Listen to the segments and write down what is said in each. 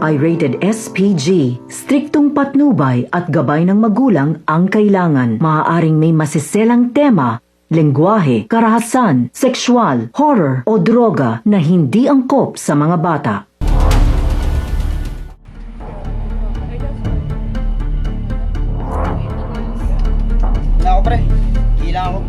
ay rated SPG. Striktong patnubay at gabay ng magulang ang kailangan. Maaaring may masiselang tema, lengguwahe, karahasan, sexual, horror o droga na hindi angkop sa mga bata. Wala ako pre, hilang ako.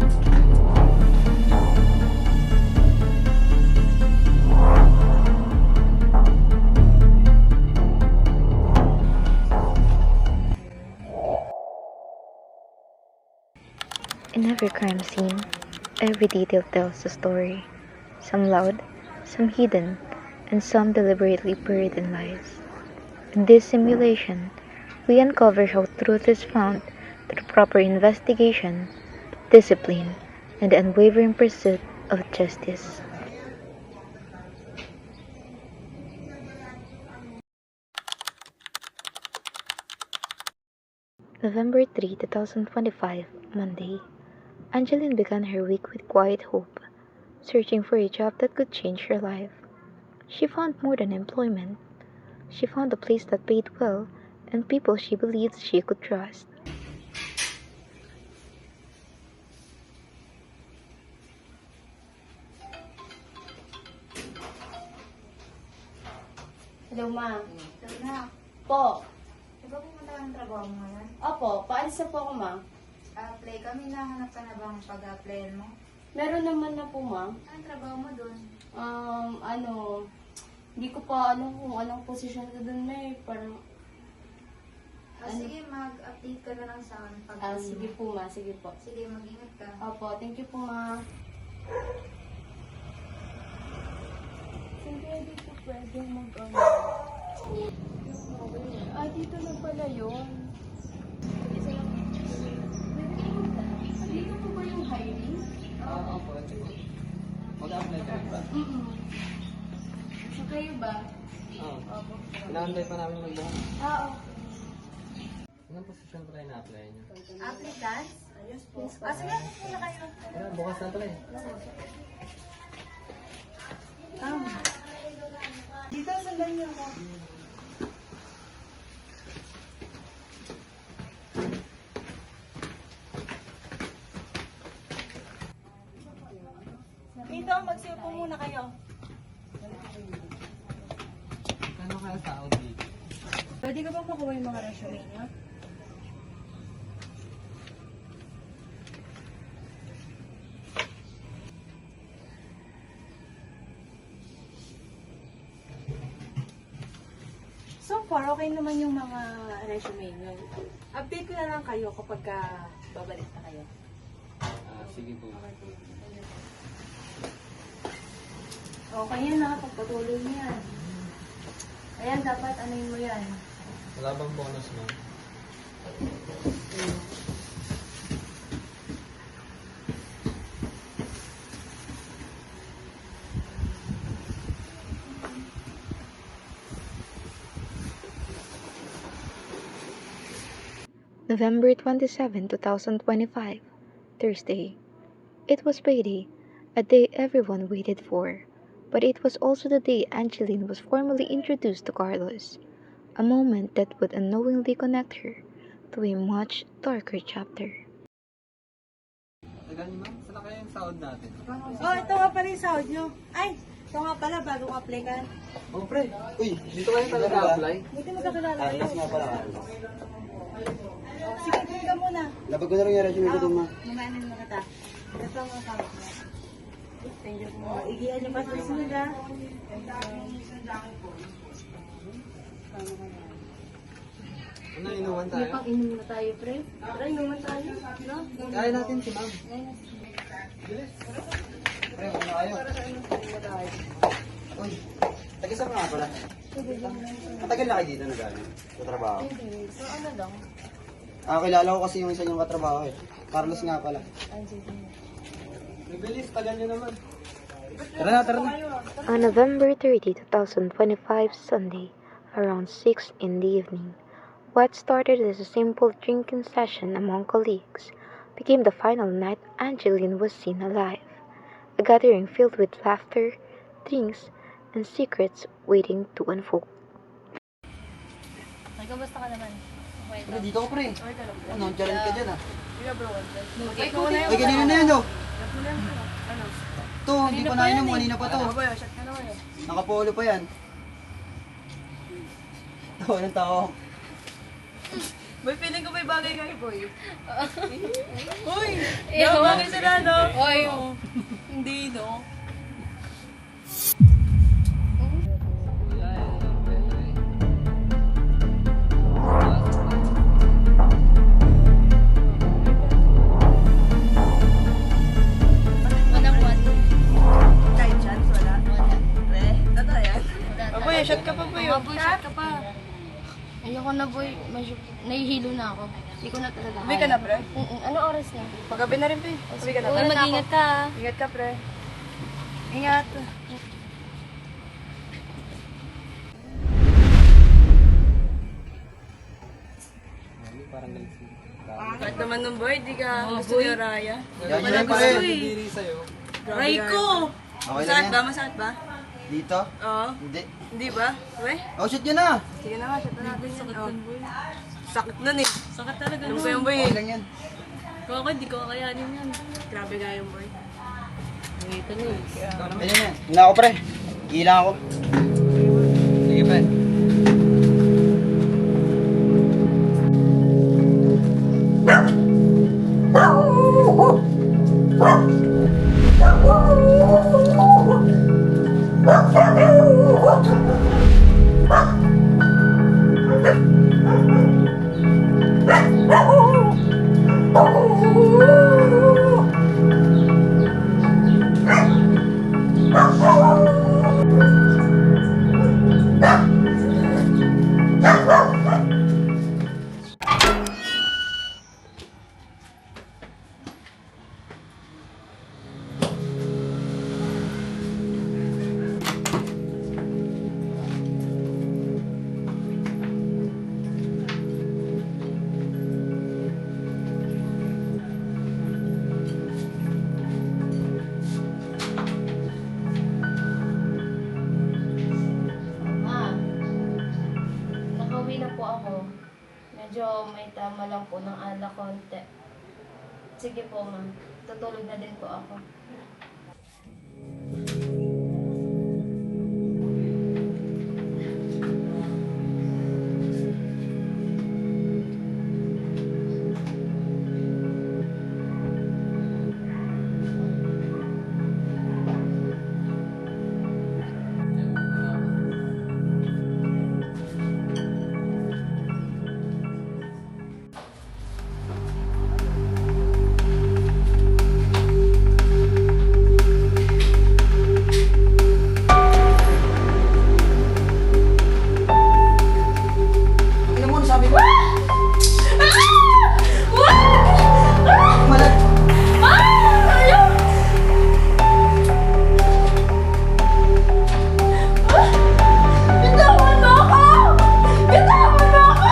In every crime scene, every detail tells a story. Some loud, some hidden, and some deliberately buried in lies. In this simulation, we uncover how truth is found through proper investigation, discipline, and the unwavering pursuit of justice. November 3, 2025, Monday. Angeline began her week with quiet hope, searching for a job that could change her life. She found more than employment. She found a place that paid well and people she believed she could trust. Hello, ma'am. Na, Po. di ba pumunta ka ng trabaho mo ngayon? Opo, paalis na po ako, ma'am. Apply kami, nahanap ka na bang pag-applyan mo? Meron naman na po, ma'am. Anong trabaho mo doon? Hindi ko pa kung anong posisyon ko dun, May. Parang, Sige, mag-update ka na lang sa akin pag sige po, ma. Sige po. Sige, mag-ingat ka. Opo, thank you po, ma. Hindi po pwede dito na pala yun. Dito po ba yung hiring? Opo, mag-apply ka rin ba? So, kayo ba? Oo. Ina-apply pa namin magbuhan. Oo. Anong posisyon pa tayo na-apply niyo? Applicants? Ayos po. Sige, muna kayo. Bukas na tuloy. Dito, sundan niyo ako. Dito, magsiupo muna kayo. Ano kaya sahod dito? Pwede ka bang makuha yung mga resume niyo? So far, okay naman yung mga resume niyo. Update ko na lang kayo kapag babalik na kayo. Sige po. Okay yan ha, pagpatuloy mo yan. Ayan, dapat anuin mo yan. Wala bang bonus, ma'am? November 27, 2025, Thursday. It was payday, a day everyone waited for. But it was also the day Angeline was formally introduced to Carlos, a moment that would unknowingly connect her to a much darker chapter. Tagal, ma'am. Saan na kaya yung sahod natin? Oh, ito nga pala yung sahod nyo. Ay, ito nga pala, bagong apply ka. Oh, pre. Uy, dito kayo talaga apply? Buti magkakilala kayo. nga pala. Oh, sige, dito ka muna. Labag ko na rin yung resume ko doon, ma'am. Mamanin mo kita. Ito ang account mo. Thank you po. Igihan nyo pa sa sunod ha. Ano, inuwan tayo? Inom na tayo, pre. Tara, inuman tayo. No? Kaya natin si ma'am. Bilis. Pre, ano kayo? Uy, taga-saan nga pala? Matagal na kayo dito na gano'n? Sa trabaho? Hindi. So, ano lang? Kilala ko kasi yung isa niyong katrabaho eh. Carlos nga pala. Bilis, tagal niyo naman. Tara na, tara na. On November 30, 2025, Sunday, around 6 in the evening, what started as a simple drinking session among colleagues became the final night Angeline was seen alive, a gathering filled with laughter, drinks, and secrets waiting to unfold. Ay, kamusta ka naman? Okay, Pre, dito ko, pre. Ano, challenge ka dyan, ah. Ay, ikaw na yun. Ay, kanina na yan, oh. Ano? Ito, hindi pa nainom, kanina pa to. Boy, shot ka naman eh. Nakapolo pa yan. Ito, anong tao? Boy, feeling ko may bagay kayo, boy. Uy! Bagay sila, no? Uy! Hindi, no? Kahit chance, wala. Pre, totoo yan. Boy, shot ka pa, boy. Boy, shot ka pa. Ayoko na, boy. Nahihilo na ako. Hindi ko na talaga. Uwi ka na, pre. Ano oras na? Paggabi na rin, pre. Uwi ka na, Uy, pre. mag-ingat ka. Ingat ka, pre. Ingat. Parang galit siya. Kahit naman nung boy, di ka gusto ni Raya. Yan, Wala yan, gusto pre. eh. Raiko! Okay lang Masakit yan. ba? Masakit ba? Dito? Oo. Hindi. Hindi ba? Uwe? Oh, shoot nyo na! Sige na nga, shot na natin yan. Oh. Sakit nun eh. Sakit talaga nun. Ano ba yung boy Okay eh? lang yan. Kung ako, hindi ko kakayanin yan. Grabe nga yung boy. Wait na eh. Ayun yan. Hindi ako, pre. Gilang ako. Sige, pre. Ma, nakauwi na po ako. Medyo may tama lang po ng alak konti. Sige po, ma. Tutulog na din po ako. Ano mo, sabi ko? Malag. Bitawan mo ako! Bitawan mo ako!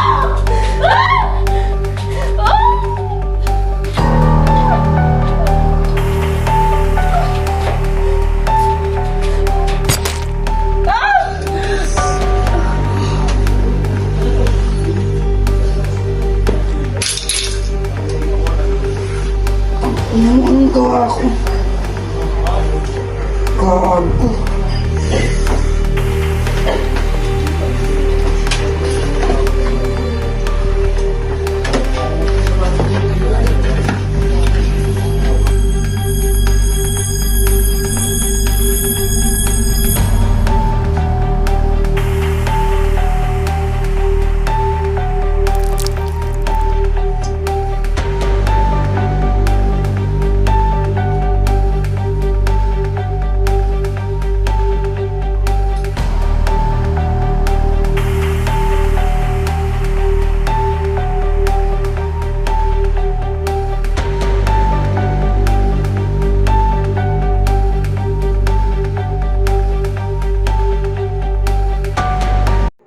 Ano mo ang gawa ko? Gago.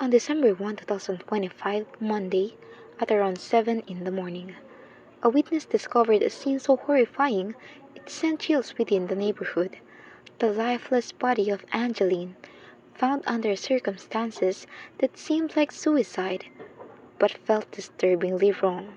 On December 1, 2025, Monday, at around 7 in the morning, a witness discovered a scene so horrifying it sent chills within the neighborhood. The lifeless body of Angeline, found under circumstances that seemed like suicide, but felt disturbingly wrong.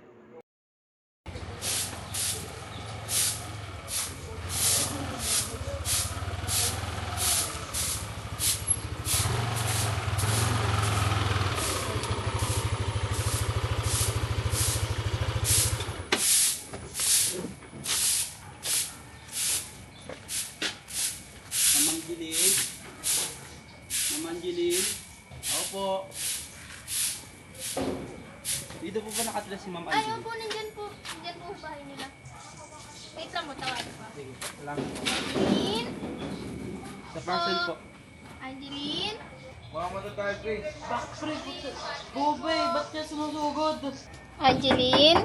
Ma'am Angeline? Ma'am Angeline? Opo. Dito po ba nakatira si Ma'am Ayaw Angeline? po, nandyan po. Nandyan po bahay nila. Wait lang mo, tawagin pa. Sige, salamat. Angeline? Sa parcel po. Angeline? Ba't niya sumusugod? Angeline?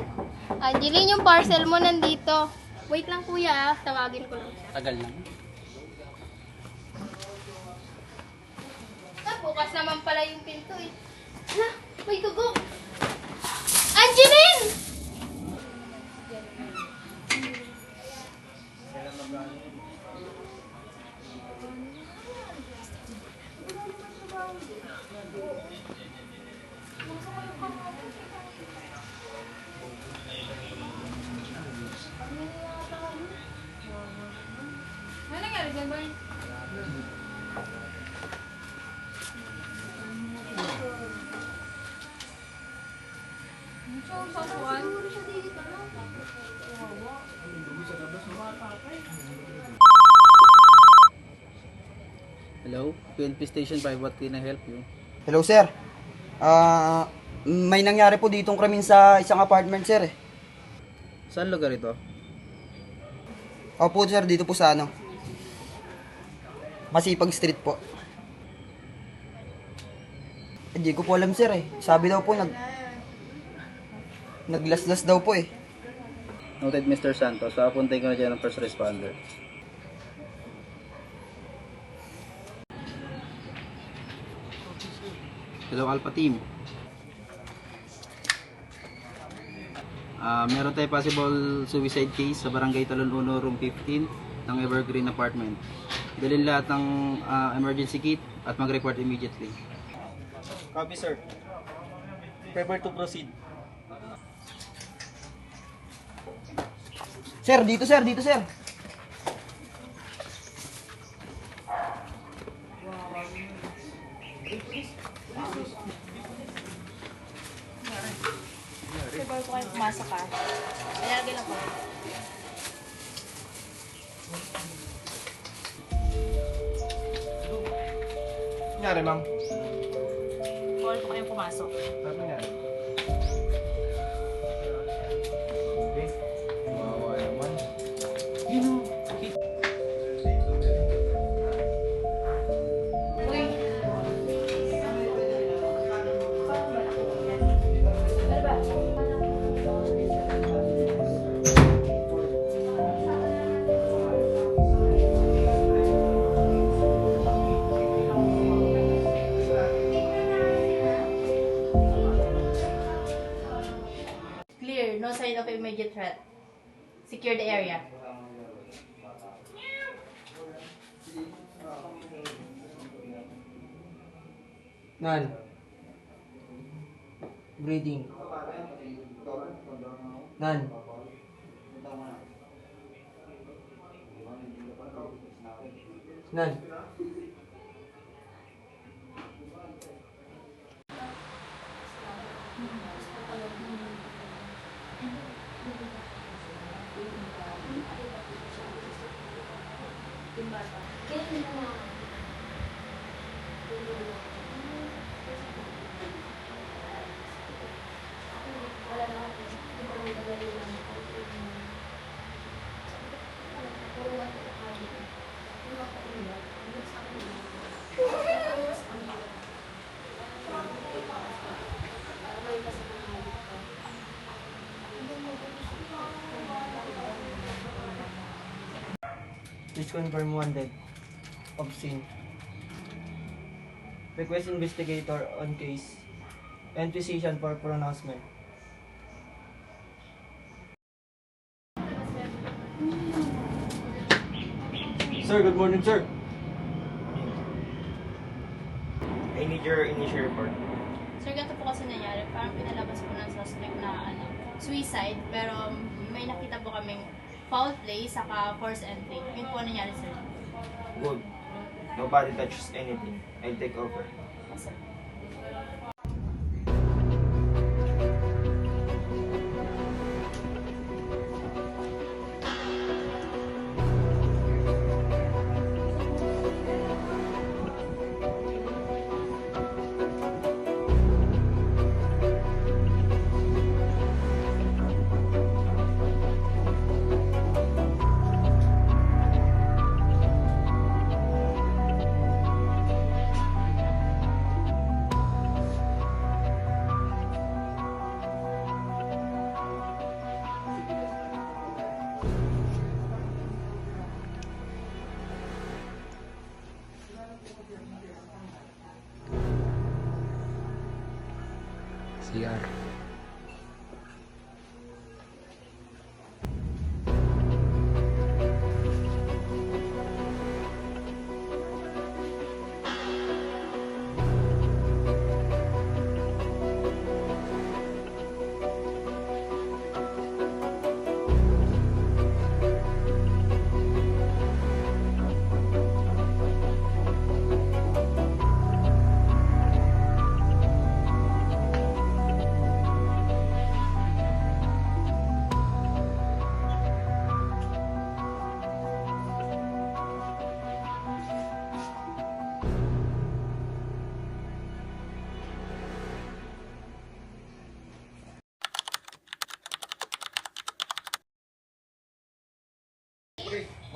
Angeline, yung parcel mo nandito. Wait lang kuya, tawagin ko lang siya. Tagal lang. Bukas naman pala yung pinto eh. Hala, may dugo. Angeline! Ano nangyari dyan, Boy? Hello? PNP Station 5, what can I help you? Hello, sir. May nangyari po ditong krimen sa isang apartment, sir. Saan lugar ito? Opo, sir, dito po sa Masipag Street po. Hindi ko po alam, sir, Sabi daw po, naglaslas daw po, Noted, Mr. Santos. Papuntay ko na dyan ng first responder. Hello, Alpha Team. Meron tayo possible suicide case sa Barangay Talon 1, Room 15 ng Evergreen Apartment. Dalhin lahat ng emergency kit at mag-report immediately. Copy, sir. Prepare to proceed. Sir, dito, sir, dito, sir. Sir, bago po kayo pumasok ka. Ilalagay lang po. Nangyari, ma'am? Bago po kayo pumasok. Ano nangyari? Okay. Wawa naman. Clear. No sign of immediate threat. Secure the area. None. Breathing. None. None. Please confirm wanted of scene. Request investigator on case and physician for pronouncement. Sir, good morning, sir. I need your initial report. Sir, ganito po kasi nangyari. Parang pinalabas po ng suspect na suicide, pero may nakita po kaming foul play saka forced entry. Yun po nangyari, sir. Good. Nobody touches anything. I'll take over. Yes, sir. CR.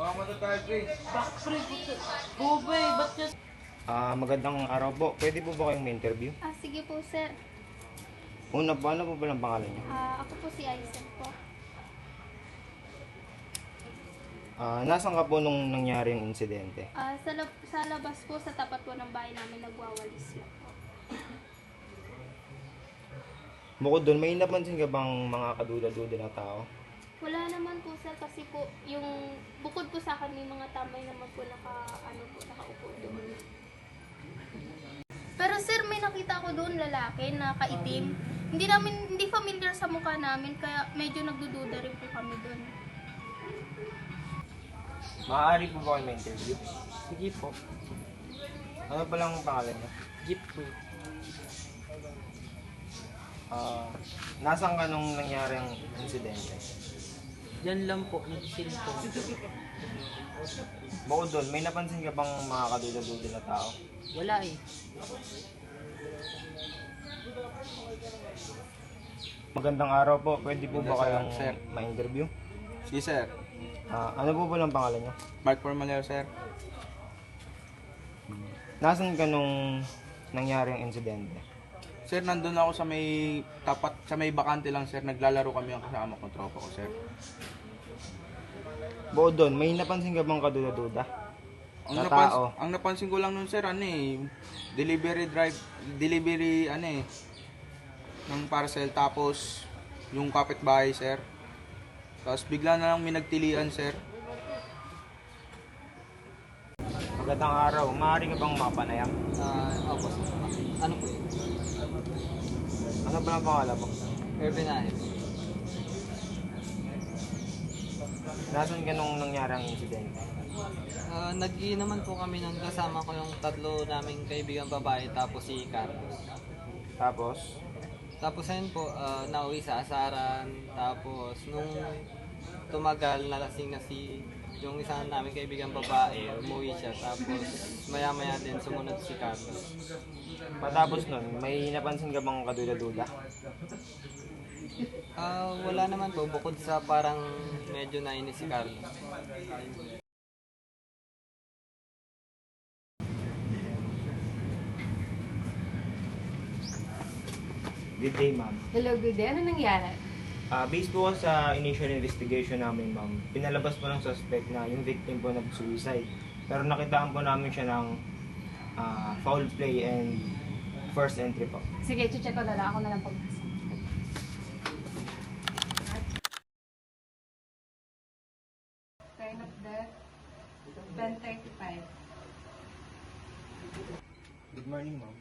Mga mata tayo, pre. Magandang araw po. Pwede po ba kayong ma-interview? Sige po, sir. Una po, ano po ba ang pangalan niyo? Ako po si Aizen po. Nasaan ka po nung nangyari yung insidente? Sa labas po, sa tapat po ng bahay namin, nagwawalis lang po. Bukod doon, may napansin ka bang mga kaduda-duda na tao? Wala naman po, sir, kasi po, yung bukod po sa akin, may mga tambay naman po nakaupo doon. Pero sir, may nakita ko doon lalaki na kaitim. Hindi familiar sa mukha namin, kaya medyo nagdududa rin po kami doon. Maaari po ba kayo ma-interview? Sige po. Ano pa lang ang pangalan niyo? Jeep po. Nasaan ka nung nangyari ang insidente? Yan lang po, nag-chill po. Bukod doon, may napansin ka bang mga kaduda-duda na tao? Wala eh. Magandang araw po. Pwede po ba kayong Sir. ma-interview? Sige, sir. Ano po ba lang pangalan niyo? Mark Formalero, sir. Nasaan ka nung nangyari ang insidente? Sir, nandun ako sa may tapat, sa may bakante lang, sir. Naglalaro kami ang kasama kong tropa ko, sir. Bukod doon, may napansin ka bang kaduda-duda? Na tao? Ang napansin ko lang nun, sir, delivery, ng parcel. Tapos, yung kapitbahay, sir. Tapos, bigla na lang may nagtilian, sir. Magandang araw. Maaari ka bang mapanayam? Opo. Ano po yun? Ano ba ang pangalan mo? Urban Ahim. Nasaan ka nung nangyari ang insidente? Nag-iinaman po kami nun, kasama ko yung tatlo naming kaibigan babae tapos si Carlos. Tapos, Tapos ayun po, nauwi sa asaran. Tapos nung tumagal, nalasing na yung isang naming kaibigan babae, umuwi siya. Tapos maya-maya din sumunod si Carlos. matapos nun, may napansin ka bang kaduda-duda? Wala naman po, bukod sa parang medyo nainis si Carlos. Good day, ma'am. Hello, good day. Ano nangyari? Based po sa initial investigation namin, ma'am, pinalabas po ng suspect na yung victim po nag-suicide. Pero nakitaan po namin siya ng foul play and first entry po. Sige, check ko na lang. Ako na lang pagpasok. Time of death, 10:35. Good morning, ma'am.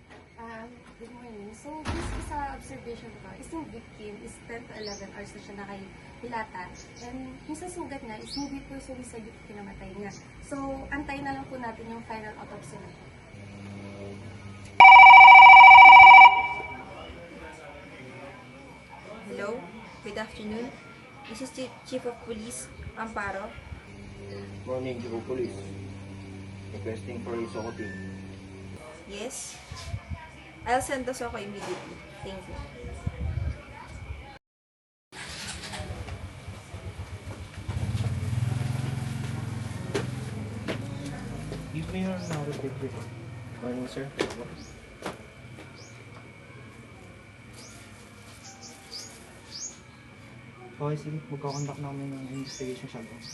Good morning. So, based po sa observation ko, is yung victim is 10 to 11 hours na siya nakahilata. And yung sa sugat niya is hindi po suicide yung pinamatay niya. So, antayin na lang po natin yung final autopsy na. Hello, good afternoon. This is Chief of Police Amparo. Morning, Chief of Police. Requesting for Isoko team. Yes, I'll send the Soko immediately. Thank you. Give me your narrative report. Morning, sir. Okay, sige. Magkakonduct namin ng investigation siya doon.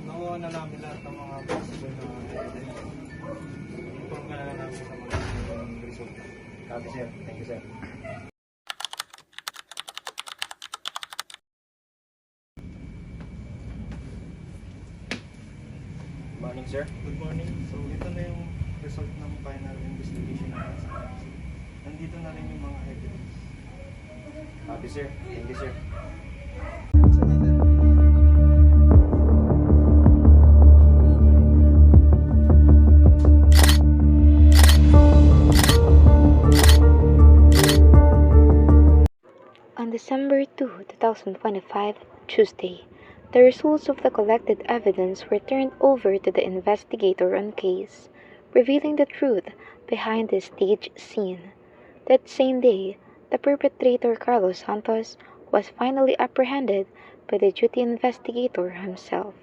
Nakuha na namin lahat ng mga possible na evidence. Inform ka na lang namin sa mga result. Copy, sir. Thank you, sir. Morning, sir. Good morning. So, ito na yung result ng final investigation natin sa kaso. Nandito na rin yung mga evidence. Copy, sir. Thank you, sir. On December 2, 2025, Tuesday, the results of the collected evidence were turned over to the investigator on case, revealing the truth behind the stage scene. That same day, the perpetrator Carlos Santos was finally apprehended by the duty investigator himself.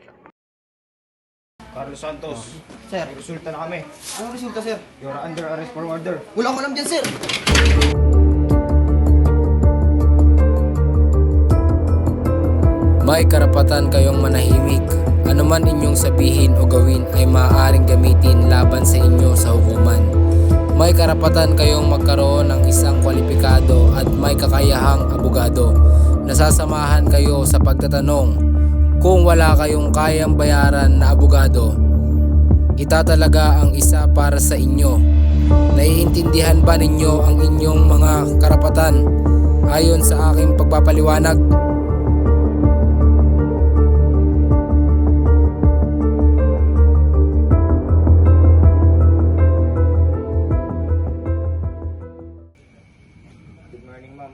Carlos Santos. Sir. May resulta na kami. Anong resulta, sir? You're under arrest for murder. Wala ko alam dyan, sir. May karapatan kayong manahimik. Ano man inyong sabihin o gawin ay maaaring gamitin laban sa inyo sa hukuman. May karapatan kayong magkaroon ng isang kwalipikado at may kakayahang abogado. Nasasamahan kayo sa pagtatanong. Kung wala kayong kayang bayaran na abogado, itatalaga ang isa para sa inyo. Naiintindihan ba ninyo ang inyong mga karapatan ayon sa aking pagpapaliwanag? Good morning, ma'am.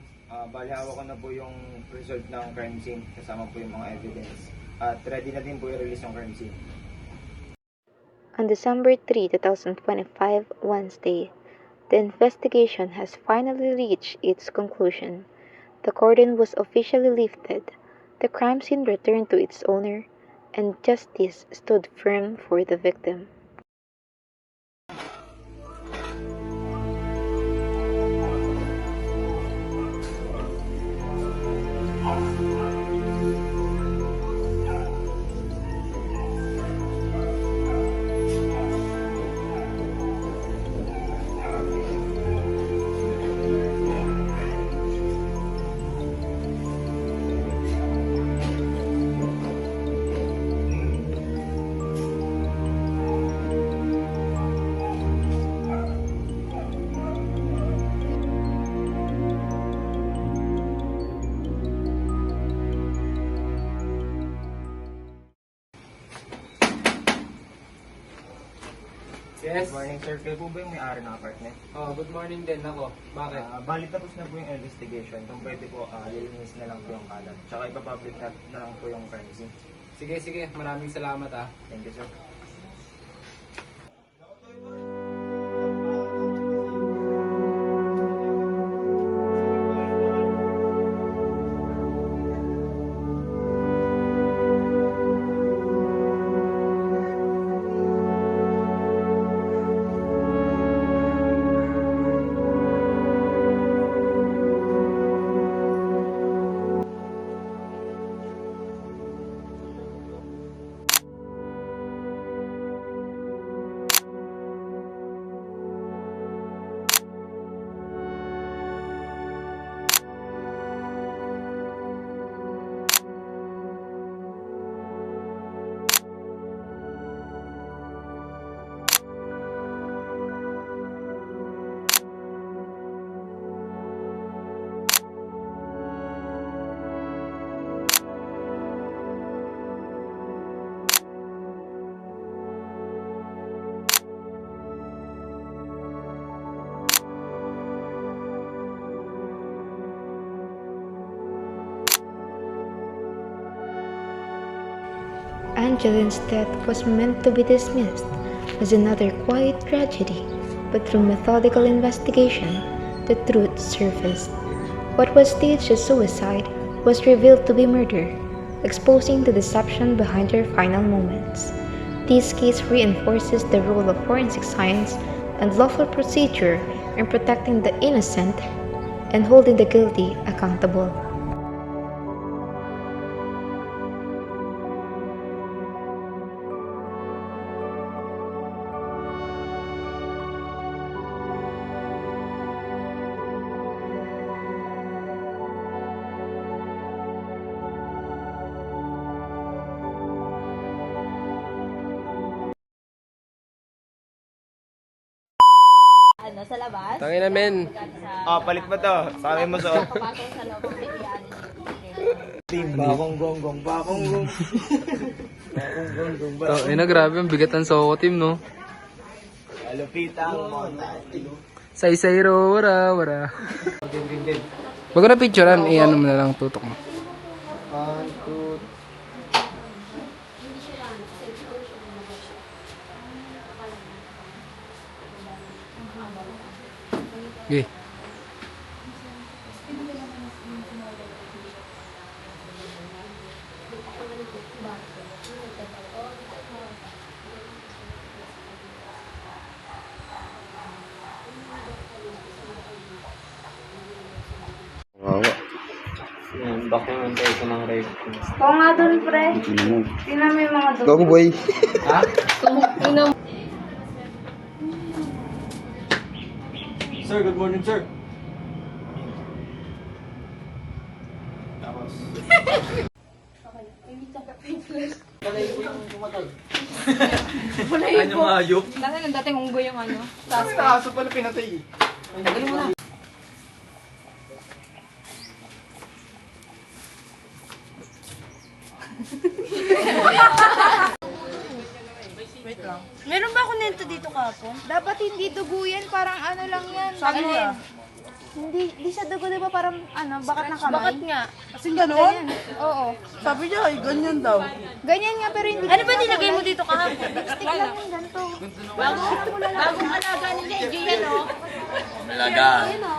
Bali, hawak ko na po yung result ng crime scene. Kasama po yung mga evidence. At ready na din po i-release yung crime scene. On December 3, 2025, Wednesday, The investigation has finally reached its conclusion. The cordon was officially lifted, the crime scene returned to its owner, and justice stood firm for the victim. Good Yes. morning, sir. Kayo po ba yung may-ari ng apartment? Oh, good morning din ako. Bakit? Bali tapos na po yung investigation. Kung pwede po, lilinis na lang po yung kalat. Tsaka ipapublic na lang po yung crime scene. Sige, sige. Maraming salamat ah. Thank you, sir. Angeline's death was meant to be dismissed as another quiet tragedy, but through methodical investigation, the truth surfaced. What was staged as suicide was revealed to be murder, exposing the deception behind her final moments. This case reinforces the role of forensic science and lawful procedure in protecting the innocent and holding the guilty accountable. Ano, sa labas? Tangin namin. Palit ba to? Sabi mo sa Papasok sa loob ng bigyan. team. Bakong gonggong, bakong gong. Bakong gonggong, bakong. Ina, grabe. Ang bigat ng Soko team, no? Alupita ang mga Say-sayro, wara. Wag ko na picturean. Ano mo na lang, tutok mo. 1, 2, Okay. Yan, back naman tayo sa ng rape. Oo nga dun, pre. Tingnan mo yung mga dun. Go boy. Ha? Sir, good morning, sir. Tapos. Ano hayop? Dati nang dating unggoy yung ano. Kaso pala pinatay. Galing mo na. Wait lang. Meron ba ako nito dito kapon? Dapat hindi dugo yan, parang ano lang yan. Sabi niya. Hindi siya dugo, di ba? Parang ano, bakat ng kamay. Bakit nga? Kasi gano'n? Oo. Sabi niya, ay ganyan daw. Ganyan nga pero hindi. Ano ba nilagay mo dito kahapon? Lipstick lang yung ganito. Bagong alaga ni Jenji yan, oh. Talaga. Ayun o.